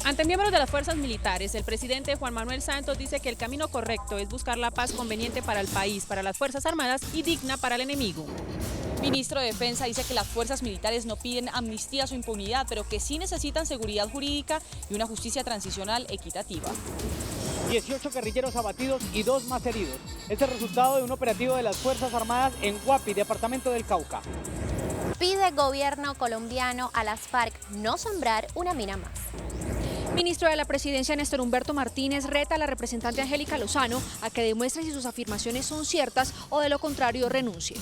Ante miembros de las fuerzas militares, el presidente Juan Manuel Santos dice que el camino correcto es buscar la paz conveniente para el país, para las Fuerzas Armadas y digna para el enemigo. Ministro de Defensa dice que las fuerzas militares no piden amnistía o impunidad, pero que sí necesitan seguridad jurídica y una justicia transicional equitativa. 18 guerrilleros abatidos y 2 más heridos. Es el resultado de un operativo de las Fuerzas Armadas en Guapi, departamento del Cauca. Pide gobierno colombiano a las FARC no sembrar una mina más. Ministro de la Presidencia Néstor Humberto Martínez reta a la representante Angélica Lozano a que demuestre si sus afirmaciones son ciertas o de lo contrario renuncie.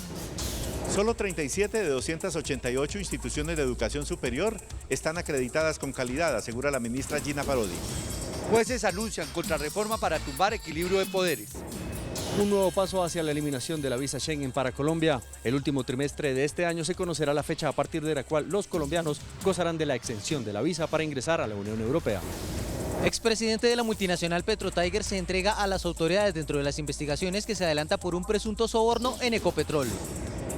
Solo 37 de 288 instituciones de educación superior están acreditadas con calidad, asegura la ministra Gina Parodi. Jueces anuncian contrarreforma para tumbar equilibrio de poderes. Un nuevo paso hacia la eliminación de la visa Schengen para Colombia. El último trimestre de este año se conocerá la fecha a partir de la cual los colombianos gozarán de la exención de la visa para ingresar a la Unión Europea. Expresidente de la multinacional PetroTiger se entrega a las autoridades dentro de las investigaciones que se adelanta por un presunto soborno en Ecopetrol.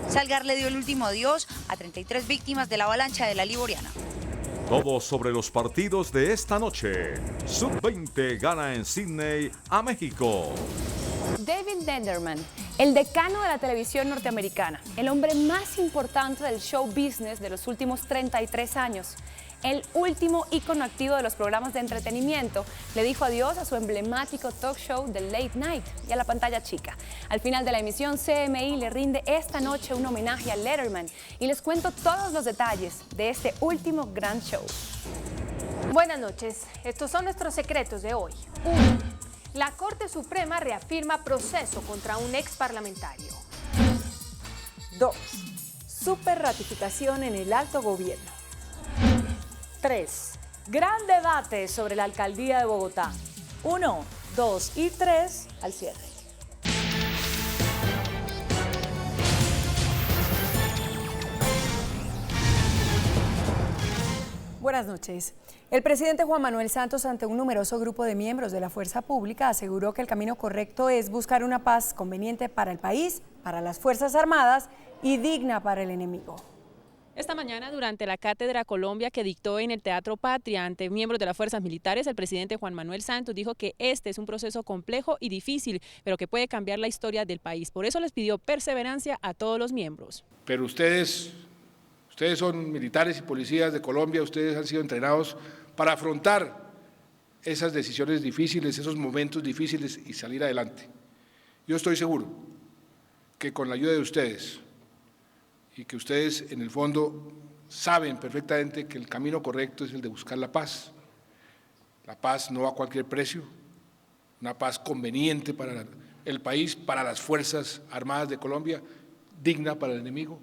Salgar le dio el último adiós a 33 víctimas de la avalancha de la Liboriana. Todo sobre los partidos de esta noche. Sub-20 gana en Sydney a México. David Denderman, el decano de la televisión norteamericana, el hombre más importante del show business de los últimos 33 años, el último ícono activo de los programas de entretenimiento, le dijo adiós a su emblemático talk show The Late Night y a la pantalla chica. Al final de la emisión, CMI le rinde esta noche un homenaje a Letterman y les cuento todos los detalles de este último gran show. Buenas noches, estos son nuestros secretos de hoy. 1. La Corte Suprema reafirma proceso contra un ex parlamentario. 2. Superratificación en el alto gobierno. 3. Gran debate sobre la alcaldía de Bogotá. 1, 2 y 3 al cierre. Buenas noches. El presidente Juan Manuel Santos, ante un numeroso grupo de miembros de la fuerza pública, aseguró que el camino correcto es buscar una paz conveniente para el país, para las Fuerzas Armadas y digna para el enemigo. Esta mañana, durante la Cátedra Colombia que dictó en el Teatro Patria ante miembros de las fuerzas militares, el presidente Juan Manuel Santos dijo que este es un proceso complejo y difícil, pero que puede cambiar la historia del país. Por eso les pidió perseverancia a todos los miembros. Pero ustedes son militares y policías de Colombia, ustedes han sido entrenados para afrontar esas decisiones difíciles, esos momentos difíciles y salir adelante. Yo estoy seguro que con la ayuda de ustedes y que ustedes en el fondo saben perfectamente que el camino correcto es el de buscar la paz. La paz no a cualquier precio, una paz conveniente para el país, para las Fuerzas Armadas de Colombia, digna para el enemigo.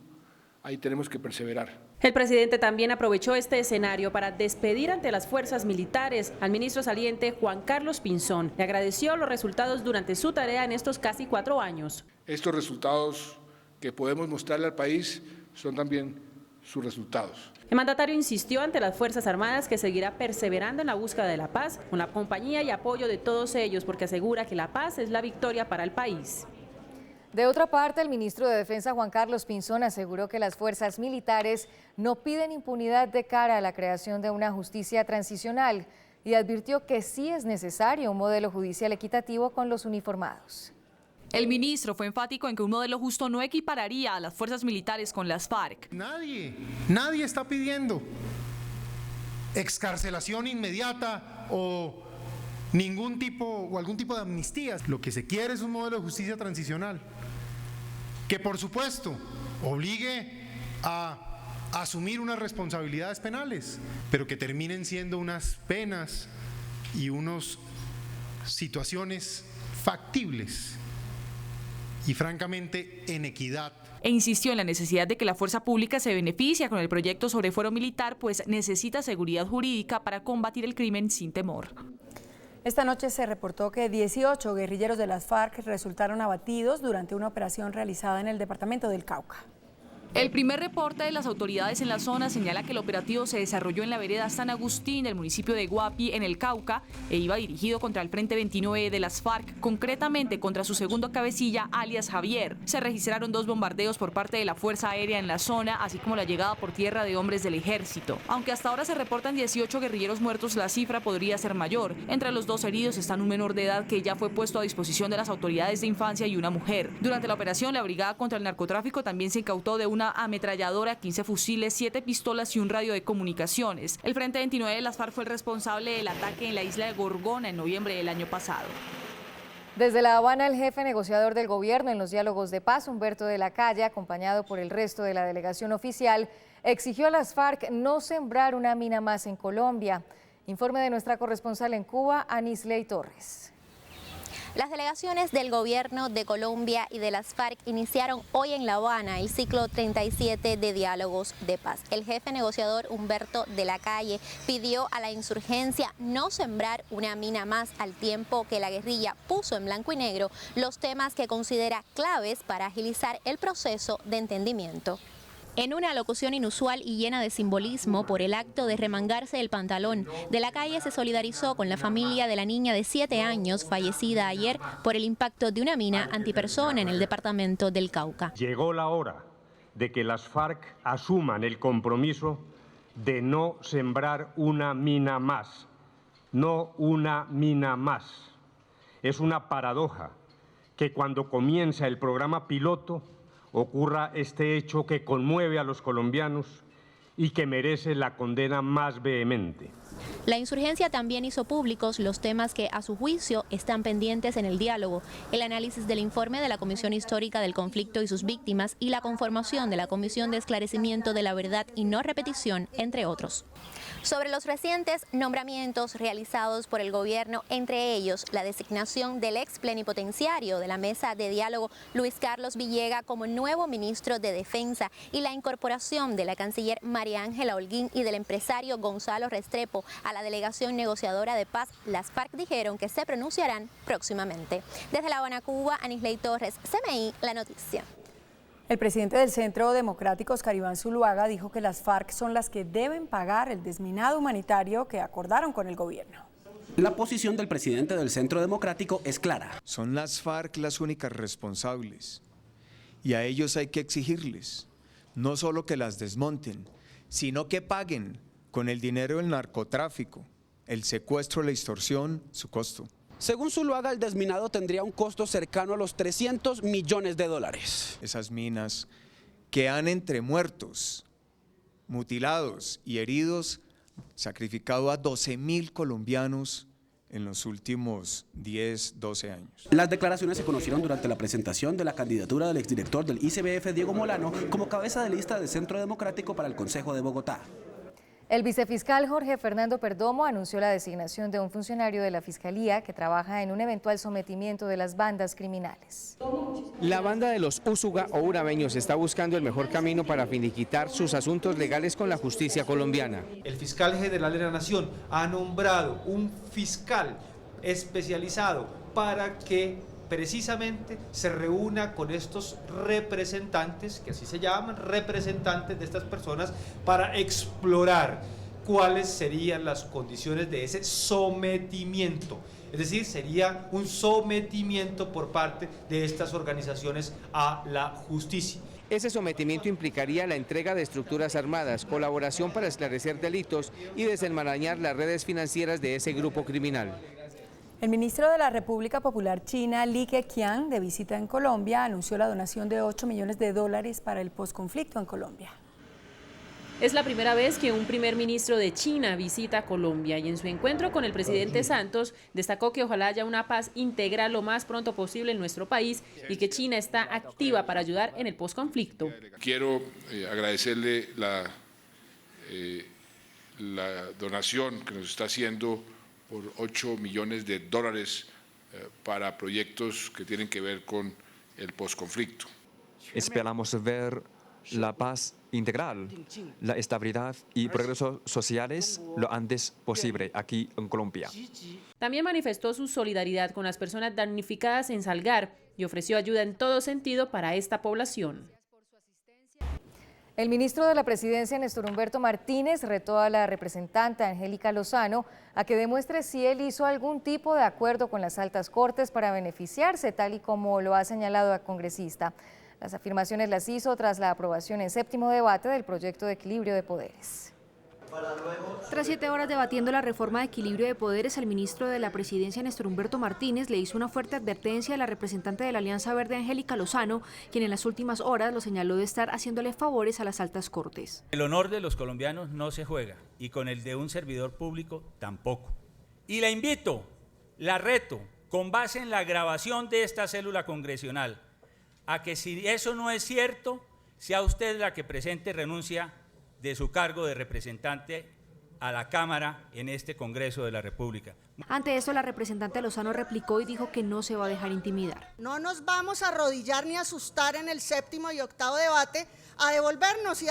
Ahí tenemos que perseverar. El presidente también aprovechó este escenario para despedir ante las fuerzas militares al ministro saliente Juan Carlos Pinzón. Le agradeció los resultados durante su tarea en estos casi 4 años. Estos resultados que podemos mostrarle al país son también sus resultados. El mandatario insistió ante las Fuerzas Armadas que seguirá perseverando en la búsqueda de la paz, con la compañía y apoyo de todos ellos, porque asegura que la paz es la victoria para el país. De otra parte, el ministro de Defensa Juan Carlos Pinzón aseguró que las fuerzas militares no piden impunidad de cara a la creación de una justicia transicional y advirtió que sí es necesario un modelo judicial equitativo con los uniformados. El ministro fue enfático en que un modelo justo no equipararía a las fuerzas militares con las FARC. Nadie está pidiendo excarcelación inmediata o algún tipo de amnistía. Lo que se quiere es un modelo de justicia transicional que, por supuesto, obligue a asumir unas responsabilidades penales, pero que terminen siendo unas penas y unas situaciones factibles y francamente en equidad. E insistió en la necesidad de que la fuerza pública se beneficie con el proyecto sobre fuero militar, pues necesita seguridad jurídica para combatir el crimen sin temor. Esta noche se reportó que 18 guerrilleros de las FARC resultaron abatidos durante una operación realizada en el departamento del Cauca. El primer reporte de las autoridades en la zona señala que el operativo se desarrolló en la vereda San Agustín del municipio de Guapi, en el Cauca, e iba dirigido contra el Frente 29 de las FARC, concretamente contra su segundo cabecilla, alias Javier. Se registraron 2 bombardeos por parte de la Fuerza Aérea en la zona, así como la llegada por tierra de hombres del ejército. Aunque hasta ahora se reportan 18 guerrilleros muertos, la cifra podría ser mayor. Entre los 2 heridos están un menor de edad que ya fue puesto a disposición de las autoridades de infancia y una mujer. Durante la operación, la Brigada contra el Narcotráfico también se incautó de una ametralladora, 15 fusiles, 7 pistolas y un radio de comunicaciones. El Frente 29 de las FARC fue el responsable del ataque en la isla de Gorgona en noviembre del año pasado. Desde La Habana, el jefe negociador del gobierno en los diálogos de paz, Humberto de la Calle, acompañado por el resto de la delegación oficial, exigió a las FARC no sembrar una mina más en Colombia. Informe de nuestra corresponsal en Cuba, Anisley Torres. Las delegaciones del gobierno de Colombia y de las FARC iniciaron hoy en La Habana el ciclo 37 de diálogos de paz. El jefe negociador Humberto de la Calle pidió a la insurgencia no sembrar una mina más, al tiempo que la guerrilla puso en blanco y negro los temas que considera claves para agilizar el proceso de entendimiento. En una alocución inusual y llena de simbolismo por el acto de remangarse el pantalón, De la Calle se solidarizó con la familia de la niña de 7 años fallecida ayer por el impacto de una mina antipersona en el departamento del Cauca. Llegó la hora de que las FARC asuman el compromiso de no sembrar una mina más, no una mina más. Es una paradoja que cuando comienza el programa piloto ocurra este hecho que conmueve a los colombianos y que merece la condena más vehemente. La insurgencia también hizo públicos los temas que, a su juicio, están pendientes en el diálogo: el análisis del informe de la Comisión Histórica del Conflicto y sus víctimas y la conformación de la Comisión de Esclarecimiento de la Verdad y No Repetición, entre otros. Sobre los recientes nombramientos realizados por el gobierno, entre ellos la designación del ex plenipotenciario de la mesa de diálogo Luis Carlos Villega como nuevo ministro de Defensa y la incorporación de la canciller María Ángela Holguín y del empresario Gonzalo Restrepo a la delegación negociadora de paz, las FARC dijeron que se pronunciarán próximamente. Desde La Habana, Cuba, Anisley Torres, CMI, La Noticia. El presidente del Centro Democrático, Oscar Iván Zuluaga, dijo que las FARC son las que deben pagar el desminado humanitario que acordaron con el gobierno. La posición del presidente del Centro Democrático es clara. Son las FARC las únicas responsables y a ellos hay que exigirles no solo que las desmonten, sino que paguen con el dinero del narcotráfico, el secuestro, la extorsión, su costo. Según Zuluaga, el desminado tendría un costo cercano a los $300 millones. Esas minas que han, entre muertos, mutilados y heridos, sacrificado a 12.000 colombianos en los últimos 10, 12 años. Las declaraciones se conocieron durante la presentación de la candidatura del exdirector del ICBF, Diego Molano, como cabeza de lista del Centro Democrático para el Consejo de Bogotá. El vicefiscal Jorge Fernando Perdomo anunció la designación de un funcionario de la Fiscalía que trabaja en un eventual sometimiento de las bandas criminales. La banda de los Úsuga o urabeños está buscando el mejor camino para finiquitar sus asuntos legales con la justicia colombiana. El fiscal general de la Nación ha nombrado un fiscal especializado para que precisamente se reúna con estos representantes, que así se llaman, representantes de estas personas, para explorar cuáles serían las condiciones de ese sometimiento. Es decir, sería un sometimiento por parte de estas organizaciones a la justicia. Ese sometimiento implicaría la entrega de estructuras armadas, colaboración para esclarecer delitos y desenmarañar las redes financieras de ese grupo criminal. El ministro de la República Popular China, Li Keqiang, de visita en Colombia, anunció la donación de $8 millones para el posconflicto en Colombia. Es la primera vez que un primer ministro de China visita Colombia y en su encuentro con el presidente Santos destacó que ojalá haya una paz integral lo más pronto posible en nuestro país y que China está activa para ayudar en el posconflicto. Quiero agradecerle la donación que nos está haciendo por $8 millones para proyectos que tienen que ver con el posconflicto. Esperamos ver la paz integral, la estabilidad y progresos sociales lo antes posible aquí en Colombia. También manifestó su solidaridad con las personas damnificadas en Salgar y ofreció ayuda en todo sentido para esta población. El ministro de la Presidencia, Néstor Humberto Martínez, retó a la representante Angélica Lozano a que demuestre si él hizo algún tipo de acuerdo con las altas cortes para beneficiarse, tal y como lo ha señalado la congresista. Las afirmaciones las hizo tras la aprobación en séptimo debate del proyecto de equilibrio de poderes. Tras 7 horas debatiendo la reforma de equilibrio de poderes, el ministro de la Presidencia, Néstor Humberto Martínez, le hizo una fuerte advertencia a la representante de la Alianza Verde, Angélica Lozano, quien en las últimas horas lo señaló de estar haciéndole favores a las altas cortes. El honor de los colombianos no se juega y con el de un servidor público tampoco. Y la invito, la reto, con base en la grabación de esta célula congresional, a que si eso no es cierto, sea usted la que presente renuncia de su cargo de representante a la Cámara en este Congreso de la República. Ante esto, la representante Lozano replicó y dijo que no se va a dejar intimidar. No nos vamos a arrodillar ni a asustar en el séptimo y octavo debate a devolvernos y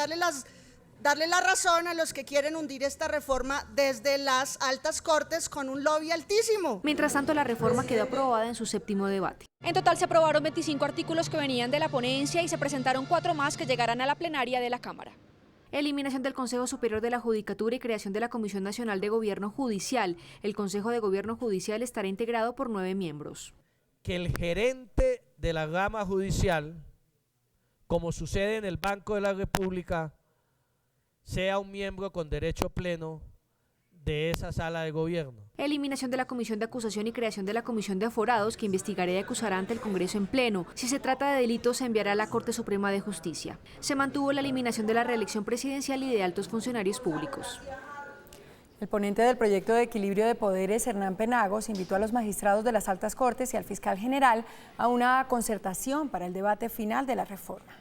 darle la razón a los que quieren hundir esta reforma desde las altas cortes con un lobby altísimo. Mientras tanto, la reforma quedó aprobada en su séptimo debate. En total se aprobaron 25 artículos que venían de la ponencia y se presentaron 4 más que llegarán a la plenaria de la Cámara. Eliminación del Consejo Superior de la Judicatura y creación de la Comisión Nacional de Gobierno Judicial. El Consejo de Gobierno Judicial estará integrado por 9 miembros. Que el gerente de la rama judicial, como sucede en el Banco de la República, sea un miembro con derecho pleno de esa sala de gobierno. Eliminación de la Comisión de Acusación y creación de la Comisión de Aforados, que investigará y acusará ante el Congreso en pleno. Si se trata de delitos, se enviará a la Corte Suprema de Justicia. Se mantuvo la eliminación de la reelección presidencial y de altos funcionarios públicos. El ponente del proyecto de equilibrio de poderes, Hernán Penagos, invitó a los magistrados de las altas cortes y al fiscal general a una concertación para el debate final de la reforma.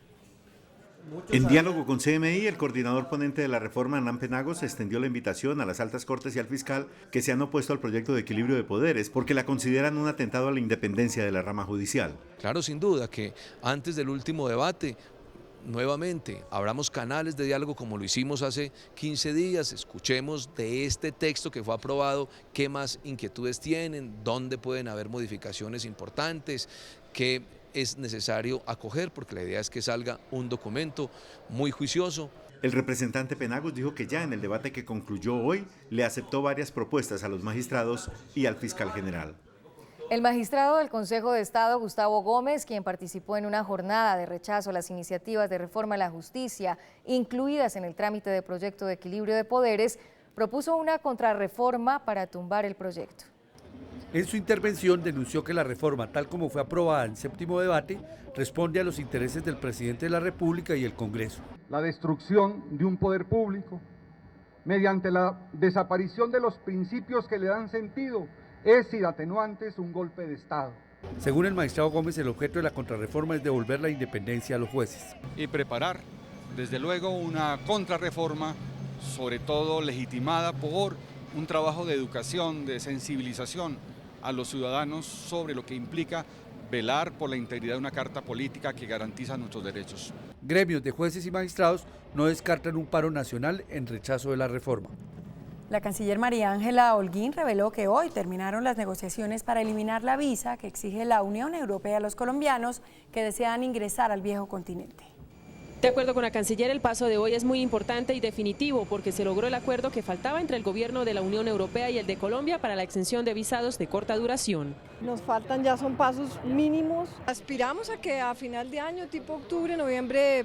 En diálogo con CMI, el coordinador ponente de la reforma, Hernán Penagos, extendió la invitación a las altas cortes y al fiscal que se han opuesto al proyecto de equilibrio de poderes porque la consideran un atentado a la independencia de la rama judicial. Claro, sin duda, que antes del último debate, nuevamente, abramos canales de diálogo como lo hicimos hace 15 días, escuchemos de este texto que fue aprobado, qué más inquietudes tienen, dónde pueden haber modificaciones importantes, qué es necesario acoger, porque la idea es que salga un documento muy juicioso. El representante Penagos dijo que ya en el debate que concluyó hoy le aceptó varias propuestas a los magistrados y al fiscal general. El magistrado del Consejo de Estado, Gustavo Gómez, quien participó en una jornada de rechazo a las iniciativas de reforma a la justicia, incluidas en el trámite de proyecto de equilibrio de poderes, propuso una contrarreforma para tumbar el proyecto. En su intervención denunció que la reforma, tal como fue aprobada en séptimo debate, responde a los intereses del presidente de la República y el Congreso. La destrucción de un poder público mediante la desaparición de los principios que le dan sentido es sin atenuantes un golpe de Estado. Según el magistrado Gómez, el objeto de la contrarreforma es devolver la independencia a los jueces. Y preparar, desde luego, una contrarreforma, sobre todo legitimada por un trabajo de educación, de sensibilización a los ciudadanos sobre lo que implica velar por la integridad de una carta política que garantiza nuestros derechos. Gremios de jueces y magistrados no descartan un paro nacional en rechazo de la reforma. La canciller María Ángela Holguín reveló que hoy terminaron las negociaciones para eliminar la visa que exige la Unión Europea a los colombianos que desean ingresar al viejo continente. De acuerdo con la canciller, el paso de hoy es muy importante y definitivo porque se logró el acuerdo que faltaba entre el gobierno de la Unión Europea y el de Colombia para la exención de visados de corta duración. Nos faltan, ya son pasos mínimos. Aspiramos a que a final de año, tipo octubre, noviembre,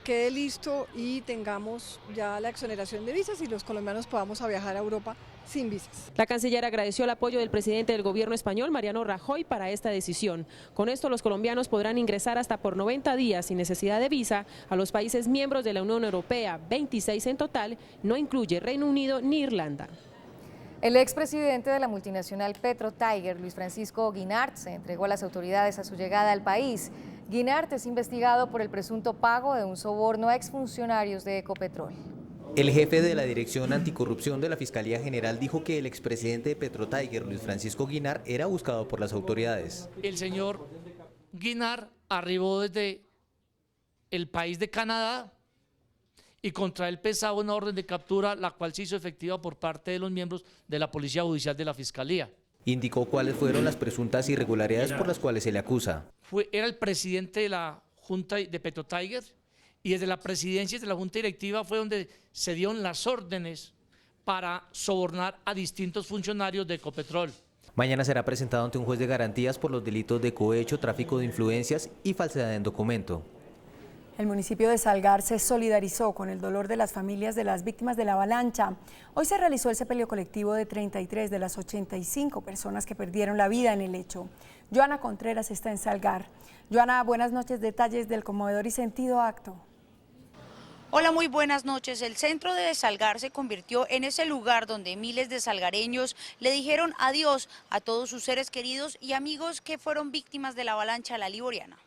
quede listo y tengamos ya la exoneración de visas y los colombianos podamos viajar a Europa sin visas. La canciller agradeció el apoyo del presidente del gobierno español, Mariano Rajoy, para esta decisión. Con esto, los colombianos podrán ingresar hasta por 90 días sin necesidad de visa a los países miembros de la Unión Europea, 26 en total, no incluye Reino Unido ni Irlanda. El expresidente de la multinacional Petro Tiger, Luis Francisco Guinart, se entregó a las autoridades a su llegada al país. Guinart es investigado por el presunto pago de un soborno a exfuncionarios de Ecopetrol. El jefe de la Dirección Anticorrupción de la Fiscalía General dijo que el expresidente de Petro Tiger, Luis Francisco Guinart, era buscado por las autoridades. El señor Guinart arribó desde el país de Canadá y contra él pesaba una orden de captura, la cual se hizo efectiva por parte de los miembros de la Policía Judicial de la Fiscalía. Indicó cuáles fueron las presuntas irregularidades por las cuales se le acusa. Era el presidente de la Junta de Petro Tiger y desde la presidencia y desde la Junta Directiva fue donde se dieron las órdenes para sobornar a distintos funcionarios de Ecopetrol. Mañana será presentado ante un juez de garantías por los delitos de cohecho, tráfico de influencias y falsedad en documento. El municipio de Salgar se solidarizó con el dolor de las familias de las víctimas de la avalancha. Hoy se realizó el sepelio colectivo de 33 de las 85 personas que perdieron la vida en el hecho. Joana Contreras está en Salgar. Joana, buenas noches. Detalles del conmovedor y sentido acto. Hola, muy buenas noches. El centro de Salgar se convirtió en ese lugar donde miles de salgareños le dijeron adiós a todos sus seres queridos y amigos que fueron víctimas de la avalancha La Liboriana.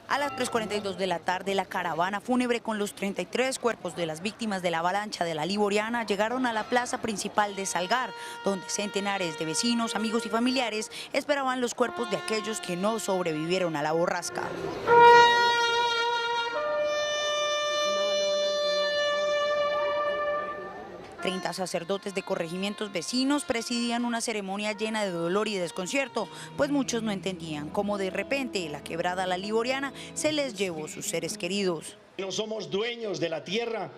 A las 3:42 de la tarde, la caravana fúnebre con los 33 cuerpos de las víctimas de la avalancha de La Liboriana llegaron a la plaza principal de Salgar, donde centenares de vecinos, amigos y familiares esperaban los cuerpos de aquellos que no sobrevivieron a la borrasca. 30 sacerdotes de corregimientos vecinos presidían una ceremonia llena de dolor y desconcierto, pues muchos no entendían cómo de repente la quebrada La Liboriana se les llevó sus seres queridos. No somos dueños de la tierra,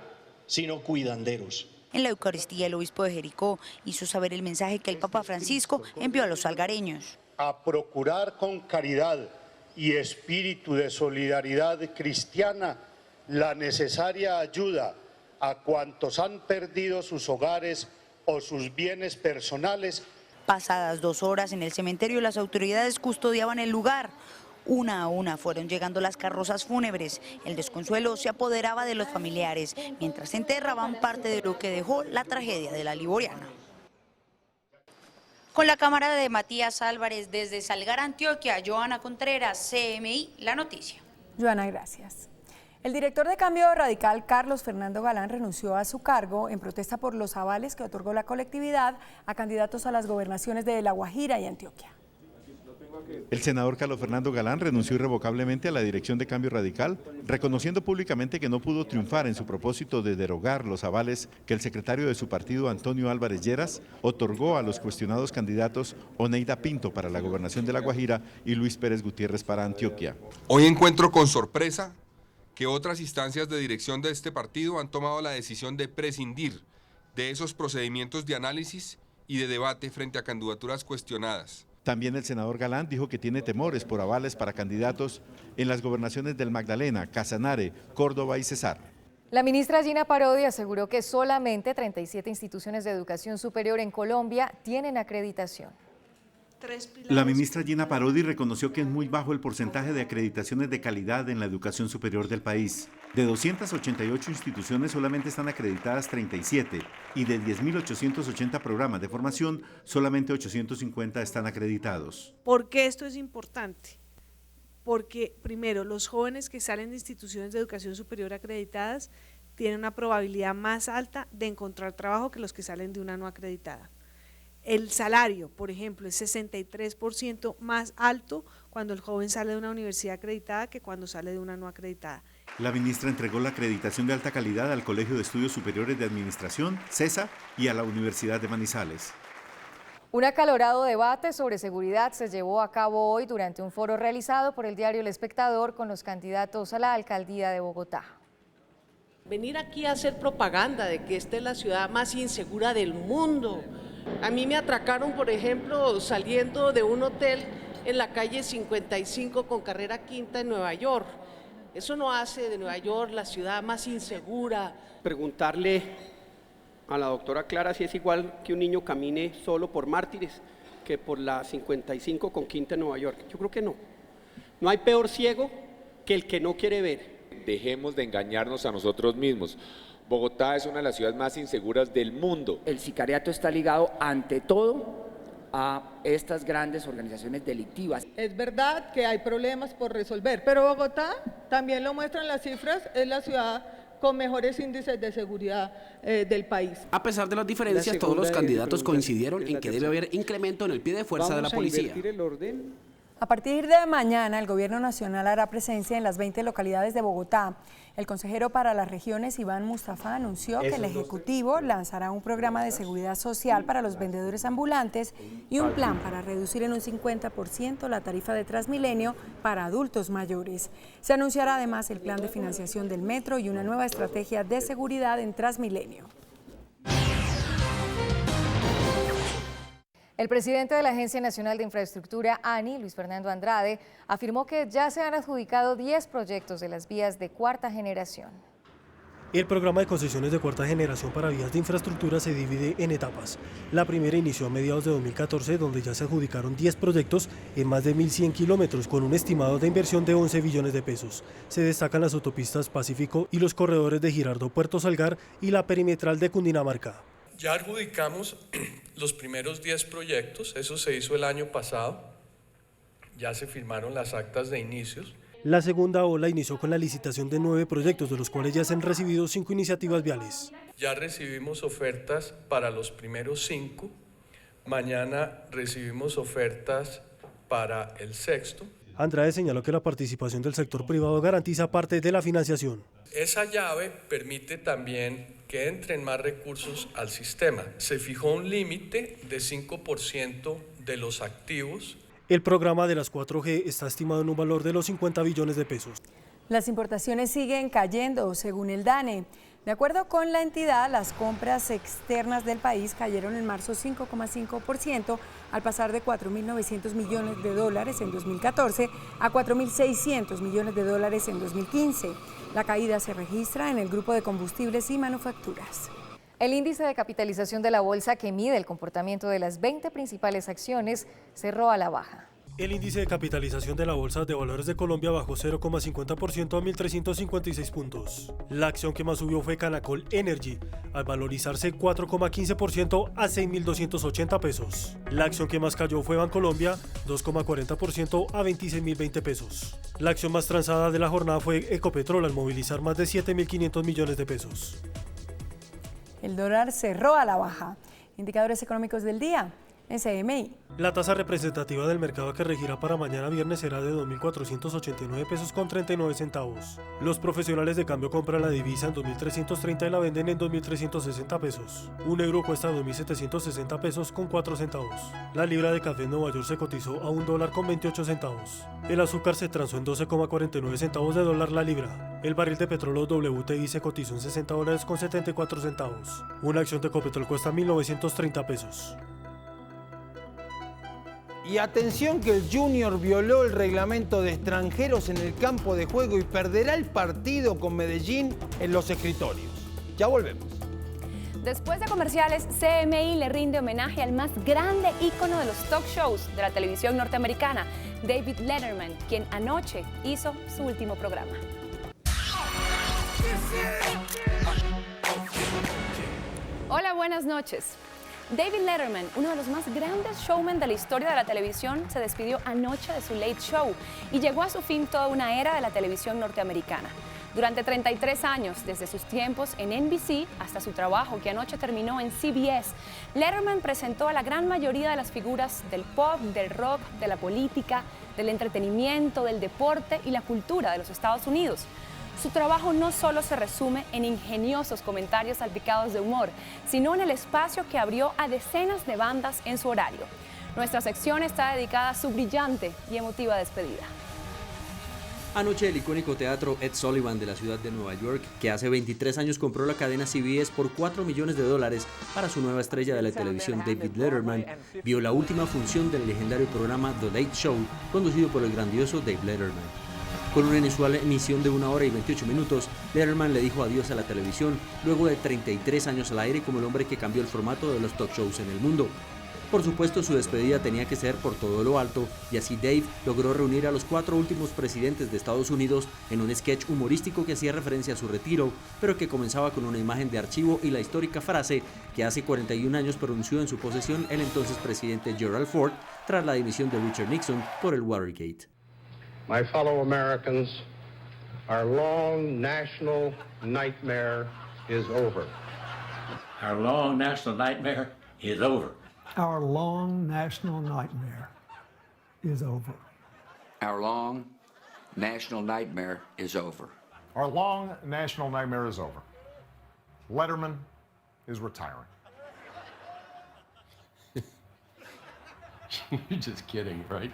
sino cuidanderos. En la Eucaristía, el obispo de Jericó hizo saber el mensaje que el Papa Francisco envió a los salgareños. A procurar con caridad y espíritu de solidaridad cristiana la necesaria ayuda a cuantos han perdido sus hogares o sus bienes personales. Pasadas 2 horas en el cementerio, las autoridades custodiaban el lugar. Una a una fueron llegando las carrozas fúnebres. El desconsuelo se apoderaba de los familiares, mientras enterraban parte de lo que dejó la tragedia de La Liboriana. Con la cámara de Matías Álvarez desde Salgar, Antioquia, Joana Contreras, CMI, La Noticia. Joana, gracias. El director de Cambio Radical, Carlos Fernando Galán, renunció a su cargo en protesta por los avales que otorgó la colectividad a candidatos a las gobernaciones de La Guajira y Antioquia. El senador Carlos Fernando Galán renunció irrevocablemente a la dirección de Cambio Radical, reconociendo públicamente que no pudo triunfar en su propósito de derogar los avales que el secretario de su partido, Antonio Álvarez Lleras, otorgó a los cuestionados candidatos Oneida Pinto para la gobernación de La Guajira y Luis Pérez Gutiérrez para Antioquia. Hoy encuentro con sorpresa que otras instancias de dirección de este partido han tomado la decisión de prescindir de esos procedimientos de análisis y de debate frente a candidaturas cuestionadas. También el senador Galán dijo que tiene temores por avales para candidatos en las gobernaciones del Magdalena, Casanare, Córdoba y Cesar. La ministra Gina Parodi aseguró que solamente 37 instituciones de educación superior en Colombia tienen acreditación. La ministra Gina Parodi reconoció que es muy bajo el porcentaje de acreditaciones de calidad en la educación superior del país. De 288 instituciones solamente están acreditadas 37 y de 10.880 programas de formación solamente 850 están acreditados. ¿Por qué esto es importante? Porque primero, los jóvenes que salen de instituciones de educación superior acreditadas tienen una probabilidad más alta de encontrar trabajo que los que salen de una no acreditada. El salario, por ejemplo, es 63% más alto cuando el joven sale de una universidad acreditada que cuando sale de una no acreditada. La ministra entregó la acreditación de alta calidad al Colegio de Estudios Superiores de Administración, CESA, y a la Universidad de Manizales. Un acalorado debate sobre seguridad se llevó a cabo hoy durante un foro realizado por el diario El Espectador con los candidatos a la alcaldía de Bogotá. Venir aquí a hacer propaganda de que esta es la ciudad más insegura del mundo. A mí me atracaron, por ejemplo, saliendo de un hotel en la calle 55 con carrera quinta en Nueva York. Eso no hace de Nueva York la ciudad más insegura. Preguntarle a la doctora Clara si es igual que un niño camine solo por Mártires que por la 55 con quinta en Nueva York. Yo creo que no. No hay peor ciego que el que no quiere ver. Dejemos de engañarnos a nosotros mismos. Bogotá es una de las ciudades más inseguras del mundo. El sicariato está ligado ante todo a estas grandes organizaciones delictivas. Es verdad que hay problemas por resolver, pero Bogotá, también lo muestran las cifras, es la ciudad con mejores índices de seguridad del país. A pesar de las diferencias, todos los candidatos coincidieron en que debe haber incremento en el pie de fuerza de la policía. A partir de mañana, el Gobierno Nacional hará presencia en las 20 localidades de Bogotá. El consejero para las regiones, Iván Mustafa, anunció que el Ejecutivo lanzará un programa de seguridad social para los vendedores ambulantes y un plan para reducir en un 50% la tarifa de Transmilenio para adultos mayores. Se anunciará además el plan de financiación del metro y una nueva estrategia de seguridad en Transmilenio. El presidente de la Agencia Nacional de Infraestructura, ANI, Luis Fernando Andrade, afirmó que ya se han adjudicado 10 proyectos de las vías de cuarta generación. El programa de concesiones de cuarta generación para vías de infraestructura se divide en etapas. La primera inició a mediados de 2014, donde ya se adjudicaron 10 proyectos en más de 1.100 kilómetros, con un estimado de inversión de 11 billones de pesos. Se destacan las autopistas Pacífico y los corredores de Girardot-Puerto Salgar y la perimetral de Cundinamarca. Ya adjudicamos los primeros 10 proyectos, eso se hizo el año pasado, ya se firmaron las actas de inicios. La segunda ola inició con la licitación de 9 proyectos, de los cuales ya se han recibido 5 iniciativas viales. Ya recibimos ofertas para los primeros 5, mañana recibimos ofertas para el sexto. Andrade señaló que la participación del sector privado garantiza parte de la financiación. Esa llave permite también que entren más recursos al sistema. Se fijó un límite de 5% de los activos. El programa de las 4G está estimado en un valor de los 50 billones de pesos. Las importaciones siguen cayendo, según el DANE. De acuerdo con la entidad, las compras externas del país cayeron en marzo 5,5%, al pasar de 4.900 millones de dólares en 2014 a 4.600 millones de dólares en 2015. La caída se registra en el grupo de combustibles y manufacturas. El índice de capitalización de la bolsa, que mide el comportamiento de las 20 principales acciones, cerró a la baja. El índice de capitalización de la Bolsa de Valores de Colombia bajó 0,50% a 1.356 puntos. La acción que más subió fue Canacol Energy, al valorizarse 4,15% a 6.280 pesos. La acción que más cayó fue Bancolombia, 2,40% a 26.020 pesos. La acción más transada de la jornada fue Ecopetrol, al movilizar más de 7.500 millones de pesos. El dólar cerró a la baja. Indicadores económicos del día. CMI. La tasa representativa del mercado que regirá para mañana viernes será de 2.489 pesos con 39 centavos. Los profesionales de cambio compran la divisa en 2.330 y la venden en 2.360 pesos. Un euro cuesta 2.760 pesos con 4 centavos. La libra de café en Nueva York se cotizó a $1 con 28 centavos. El azúcar se transó en 12,49 centavos de dólar la libra. El barril de petróleo WTI se cotizó en $60 con 74 centavos. Una acción de Ecopetrol cuesta 1.930 pesos. Y atención que el Junior violó el reglamento de extranjeros en el campo de juego y perderá el partido con Medellín en los escritorios. Ya volvemos. Después de comerciales, CMI le rinde homenaje al más grande ícono de los talk shows de la televisión norteamericana, David Letterman, quien anoche hizo su último programa. Hola, buenas noches. David Letterman, uno de los más grandes showmen de la historia de la televisión, se despidió anoche de su Late Show y llegó a su fin toda una era de la televisión norteamericana. Durante 33 años, desde sus tiempos en NBC hasta su trabajo que anoche terminó en CBS, Letterman presentó a la gran mayoría de las figuras del pop, del rock, de la política, del entretenimiento, del deporte y la cultura de los Estados Unidos. Su trabajo no solo se resume en ingeniosos comentarios salpicados de humor, sino en el espacio que abrió a decenas de bandas en su horario. Nuestra sección está dedicada a su brillante y emotiva despedida. Anoche el icónico teatro Ed Sullivan de la ciudad de Nueva York, que hace 23 años compró la cadena CBS por $4 millones para su nueva estrella de la televisión David Letterman, vio la última función del legendario programa The Late Show, conducido por el grandioso Dave Letterman. Con una inusual emisión de 1 hora y 28 minutos, Letterman le dijo adiós a la televisión, luego de 33 años al aire como el hombre que cambió el formato de los talk shows en el mundo. Por supuesto, su despedida tenía que ser por todo lo alto, y así Dave logró reunir a los 4 últimos presidentes de Estados Unidos en un sketch humorístico que hacía referencia a su retiro, pero que comenzaba con una imagen de archivo y la histórica frase que hace 41 años pronunció en su posesión el entonces presidente Gerald Ford tras la dimisión de Richard Nixon por el Watergate. My fellow Americans, our long national nightmare is over. Our long national nightmare is over. Our long national nightmare is over. Our long national nightmare is over. Our long national nightmare is over. Letterman is retiring. You're just kidding, right?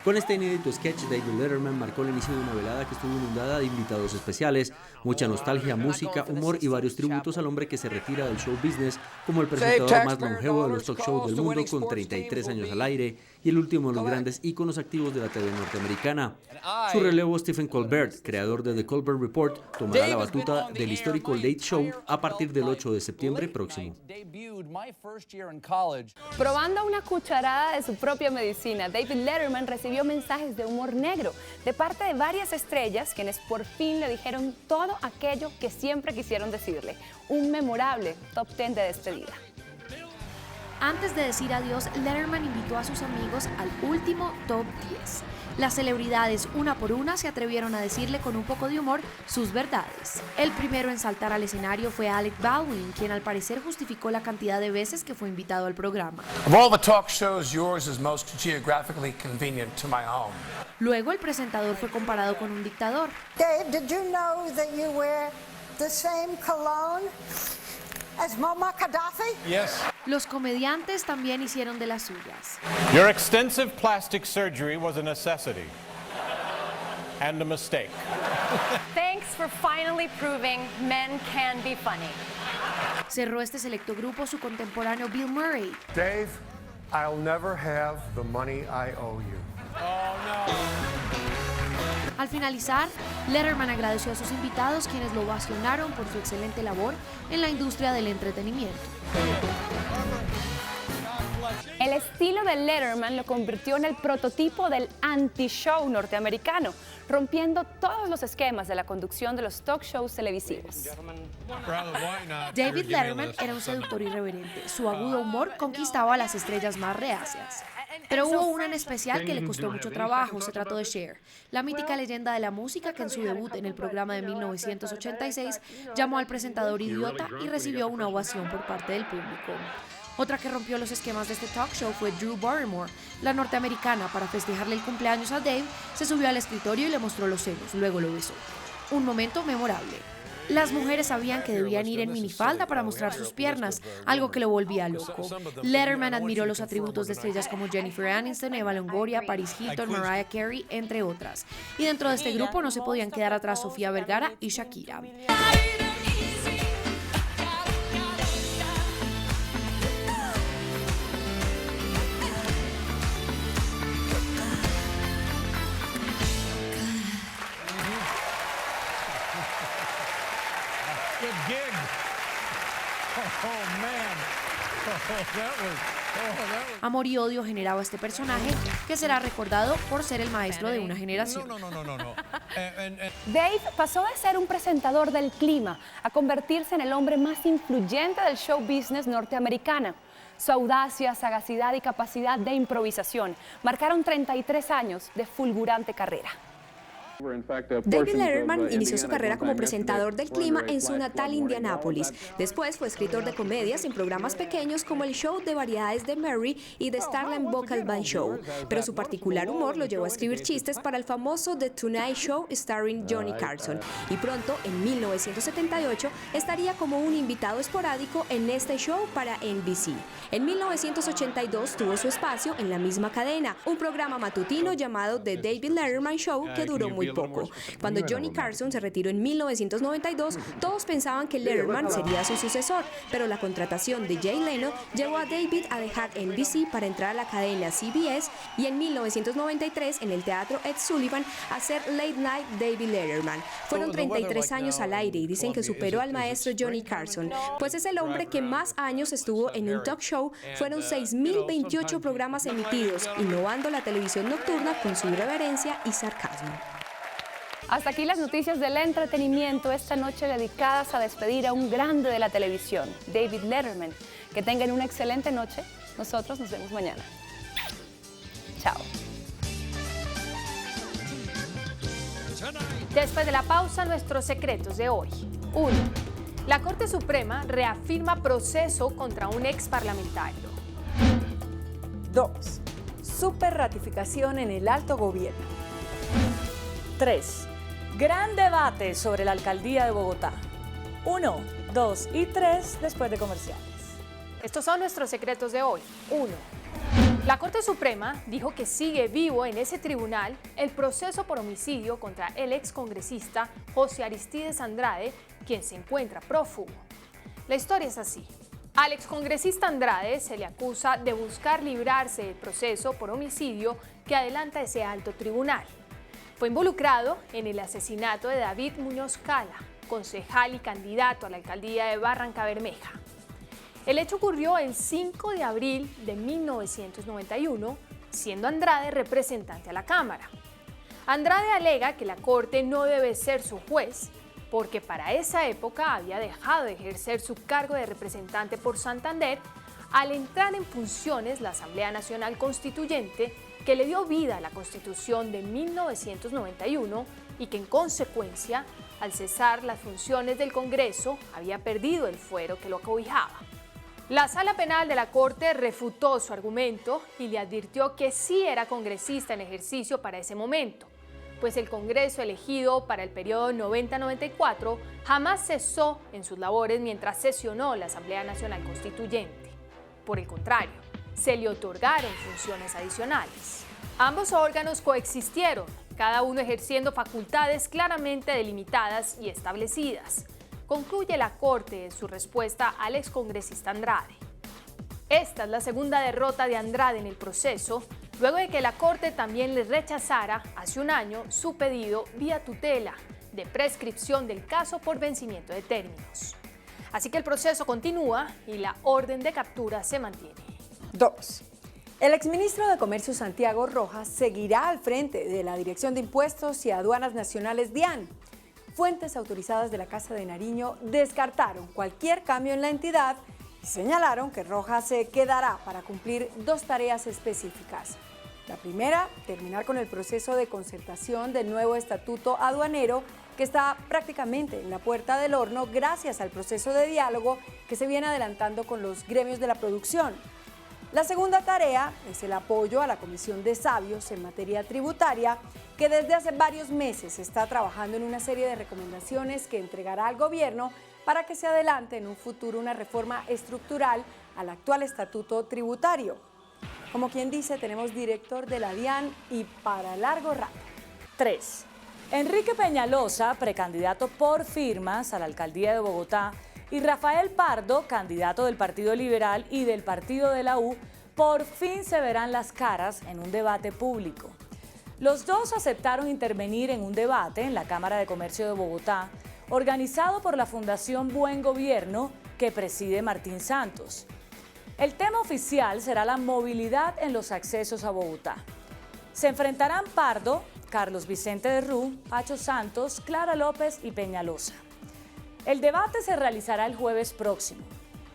Con este inédito sketch, David Letterman marcó el inicio de una velada que estuvo inundada de invitados especiales, mucha nostalgia, música, humor y varios tributos al hombre que se retira del show business como el presentador más longevo de los talk shows del mundo, con 33 años al aire y el último de los grandes íconos activos de la TV norteamericana. Su relevo, Stephen Colbert, creador de The Colbert Report, tomará la batuta del histórico Late Show a partir del 8 de septiembre próximo. Probando una cucharada de su propia medicina, David Letterman recibió mensajes de humor negro de parte de varias estrellas quienes por fin le dijeron todo aquello que siempre quisieron decirle. Un memorable top 10 de despedida. Antes de decir adiós, Letterman invitó a sus amigos al último top 10. Las celebridades, una por una, se atrevieron a decirle con un poco de humor sus verdades. El primero en saltar al escenario fue Alec Baldwin, quien al parecer justificó la cantidad de veces que fue invitado al programa. Of all the talk shows, yours is most geographically convenient to my home. Luego el presentador fue comparado con un dictador. Dave, did you know that you wear the same cologne as Muammar Gaddafi? Yes. Los comediantes también hicieron de las suyas. Your extensive plastic surgery was a necessity and a mistake. Thanks for finally proving men can be funny. Cerró este selecto grupo su contemporáneo Bill Murray. Dave, I'll never have the money I owe you. Oh, no. Al finalizar, Letterman agradeció a sus invitados quienes lo ovacionaron por su excelente labor en la industria del entretenimiento. El estilo de Letterman lo convirtió en el prototipo del anti-show norteamericano, rompiendo todos los esquemas de la conducción de los talk shows televisivos. David Letterman era un seductor irreverente. Su agudo humor conquistaba a las estrellas más reacias. Pero hubo una en especial que le costó mucho trabajo. Se trató de Cher, la mítica leyenda de la música que en su debut en el programa de 1986 llamó al presentador idiota y recibió una ovación por parte del público. Otra que rompió los esquemas de este talk show fue Drew Barrymore. La norteamericana, para festejarle el cumpleaños a Dave, se subió al escritorio y le mostró los senos, luego lo besó. Un momento memorable. Las mujeres sabían que debían ir en minifalda para mostrar sus piernas, algo que lo volvía loco. Letterman admiró los atributos de estrellas como Jennifer Aniston, Eva Longoria, Paris Hilton, Mariah Carey, entre otras. Y dentro de este grupo no se podían quedar atrás Sofía Vergara y Shakira. Amor y odio generaba este personaje que será recordado por ser el maestro de una generación. Dave pasó de ser un presentador del clima a convertirse en el hombre más influyente del show business norteamericana. Su audacia, sagacidad y capacidad de improvisación marcaron 33 años de fulgurante carrera. David Letterman inició su carrera como presentador del clima en su natal Indianápolis. Después fue escritor de comedias en programas pequeños como el show de variedades de Mary y The Starland Vocal Band Show. Pero su particular humor lo llevó a escribir chistes para el famoso The Tonight Show starring Johnny Carson. Y pronto, en 1978, estaría como un invitado esporádico en este show para NBC. En 1982 tuvo su espacio en la misma cadena, un programa matutino llamado The David Letterman Show que duró muy poco. Cuando Johnny Carson se retiró en 1992, todos pensaban que Letterman sería su sucesor, pero la contratación de Jay Leno llevó a David a dejar NBC para entrar a la cadena CBS y en 1993 en el teatro Ed Sullivan hacer Late Night David Letterman. Fueron 33 años al aire y dicen que superó al maestro Johnny Carson, pues es el hombre que más años estuvo en un talk show. Fueron 6.028 programas emitidos, innovando la televisión nocturna con su irreverencia y sarcasmo. Hasta aquí las noticias del entretenimiento esta noche dedicadas a despedir a un grande de la televisión, David Letterman. Que tengan una excelente noche. Nosotros nos vemos mañana. Chao. Después de la pausa, nuestros secretos de hoy. 1. La Corte Suprema reafirma proceso contra un ex parlamentario. 2. Superratificación en el alto gobierno. 3. Gran debate sobre la alcaldía de Bogotá. 1, 2 y 3 después de comerciales. Estos son nuestros secretos de hoy. 1. La Corte Suprema dijo que sigue vivo en ese tribunal el proceso por homicidio contra el excongresista José Aristides Andrade, quien se encuentra prófugo. La historia es así. Al excongresista Andrade se le acusa de buscar librarse del proceso por homicidio que adelanta ese alto tribunal. Fue involucrado en el asesinato de David Muñoz Cala, concejal y candidato a la alcaldía de Barrancabermeja. El hecho ocurrió el 5 de abril de 1991, siendo Andrade representante a la Cámara. Andrade alega que la Corte no debe ser su juez, porque para esa época había dejado de ejercer su cargo de representante por Santander al entrar en funciones la Asamblea Nacional Constituyente, que le dio vida a la Constitución de 1991 y que en consecuencia, al cesar las funciones del Congreso, había perdido el fuero que lo acobijaba. La Sala Penal de la Corte refutó su argumento y le advirtió que sí era congresista en ejercicio para ese momento, pues el Congreso elegido para el periodo 90-94 jamás cesó en sus labores mientras sesionó la Asamblea Nacional Constituyente. Por el contrario, se le otorgaron funciones adicionales. Ambos órganos coexistieron, cada uno ejerciendo facultades claramente delimitadas y establecidas, concluye la Corte en su respuesta al excongresista Andrade. Esta es la segunda derrota de Andrade en el proceso, luego de que la Corte también le rechazara hace un año su pedido vía tutela de prescripción del caso por vencimiento de términos. Así que el proceso continúa y la orden de captura se mantiene. 2. El exministro de Comercio Santiago Rojas seguirá al frente de la Dirección de Impuestos y Aduanas Nacionales DIAN. Fuentes autorizadas de la Casa de Nariño descartaron cualquier cambio en la entidad y señalaron que Rojas se quedará para cumplir dos tareas específicas. La primera, terminar con el proceso de concertación del nuevo estatuto aduanero que está prácticamente en la puerta del horno gracias al proceso de diálogo que se viene adelantando con los gremios de la producción. La segunda tarea es el apoyo a la Comisión de Sabios en materia tributaria, que desde hace varios meses está trabajando en una serie de recomendaciones que entregará al gobierno para que se adelante en un futuro una reforma estructural al actual estatuto tributario. Como quien dice, tenemos director de la DIAN y para largo rato. 3. Enrique Peñalosa, precandidato por firmas a la alcaldía de Bogotá, y Rafael Pardo, candidato del Partido Liberal y del Partido de la U, por fin se verán las caras en un debate público. Los dos aceptaron intervenir en un debate en la Cámara de Comercio de Bogotá, organizado por la Fundación Buen Gobierno, que preside Martín Santos. El tema oficial será la movilidad en los accesos a Bogotá. Se enfrentarán Pardo, Carlos Vicente de Rú, Pacho Santos, Clara López y Peñalosa. El debate se realizará el jueves próximo.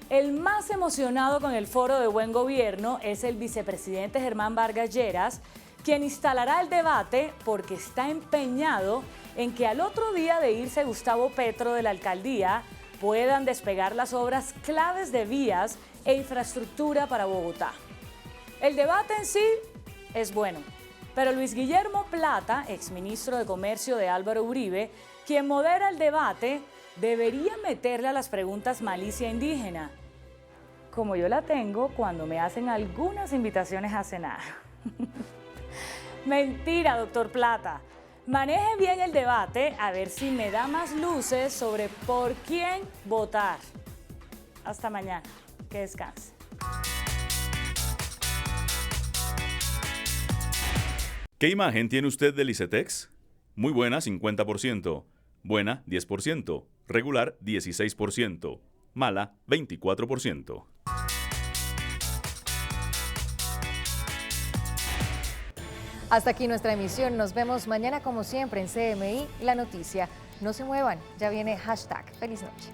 El más emocionado con el foro de Buen Gobierno es el vicepresidente Germán Vargas Lleras, quien instalará el debate porque está empeñado en que al otro día de irse Gustavo Petro de la alcaldía puedan despegar las obras claves de vías e infraestructura para Bogotá. El debate en sí es bueno, pero Luis Guillermo Plata, exministro de Comercio de Álvaro Uribe, quien modera el debate, debería meterle a las preguntas malicia indígena, como yo la tengo cuando me hacen algunas invitaciones a cenar. Mentira, doctor Plata. Maneje bien el debate a ver si me da más luces sobre por quién votar. Hasta mañana. Que descanse. ¿Qué imagen tiene usted del ICETEX? Muy buena, 50%. Buena, 10%. Regular, 16%. Mala, 24%. Hasta aquí nuestra emisión. Nos vemos mañana como siempre en CMI La Noticia. No se muevan, ya viene #. Feliz noche.